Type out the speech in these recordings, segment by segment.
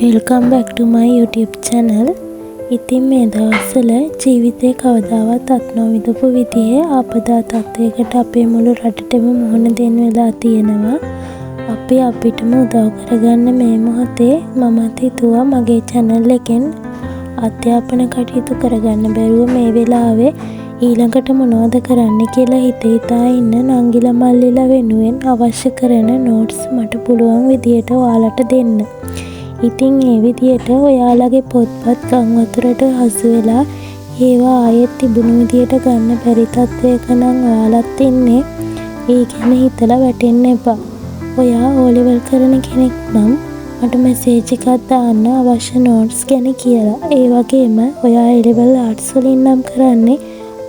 Welcome back to my YouTube channel. ඉතින් මේ දවස්වල ජීවිතේ කවදාවත් අත් නොවිඳපු විදිහේ ආපදා තත්ත්වයකට අපේ මුළු රටටම මුහුණ දෙන්න වෙලා තියෙනවා. අපි අපිටම උදව් කරගන්න මේ මොහොතේ මමත් හිතුවා මගේ channel එකෙන් අධ්‍යාපන කටයුතු කරගන්න බැරුව මේ වෙලාවේ ඊළඟට මොනවද කරන්න කියලා හිතා ඉන්න නංගිලා මල්ලිලා වෙනුවෙන් අවශ්‍ය කරන notes මට පුළුවන් විදියට ඔයාලට දෙන්න. ඉතින් ඒ විදියට ඔයාලගේ පොත්පත් ගම් වතුරට හසු වෙලා ඒවා ආයෙත් තිබුණු විදියට ගන්න බැරි තත්ත්වයක නම් ඔයාලත් ඉන්නේ. ඒ ගැන හිතලා වැටෙන්න එපා. ඔයා O level කරන කෙනෙක් නම් මට මැසේජ් එකක් දාන්න අවශ්‍ය notes ගැන කියලා. ඒ වගේම ඔයා A level arts වලින් නම් කරන්නේ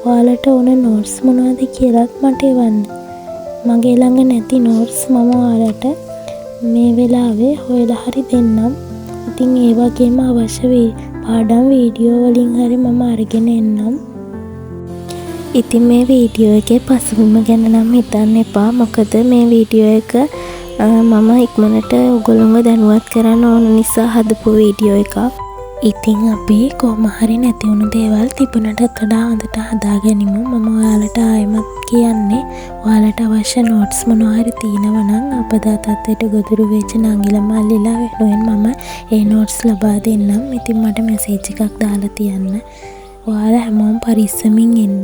ඔයාලට ඕන notes මොනවද කියලාත් මට එවන්න. මගේ ළඟ නැති notes මම ඔයාලට මේ වෙලාවේ හොයලා හරි දෙන්නම්. ඉතින් ඒ වගේම අවශ්‍ය පාඩම් වීඩියෝ වලින් හරි මම අරගෙන එන්නම්. ඉතින් මේ වීඩියෝ එකේ පසුබිම ගැන නම් හිතන්න එපා. මොකද මේ වීඩියෝ එක මම ඉක්මනට ඔයගොල්ලෝව දැනුවත් කරන්න ඕන නිසා හදපු වීඩියෝ එකක්. ඉතින් අපි කොහොම හරි නැති වුණු දේවල් තිබුණට වඩා හොඳට හදාගනිමු. මම ඔයාලට ආයෙමත් කියන්නේ ඔයාලට අවශ්‍ය notes මොනවා හරි තියෙනවා නම් අපදා තත්ත්වයට ගොදුරු වෙච්ච නංගිලා මල්ලිලා වෙනුවෙන් මම ඒ notes ලබා දෙන්නම්. ඉතින් මට message එකක් දාලා තියන්න. ඔයාලා හැමෝම පරිස්සමින් ඉන්න.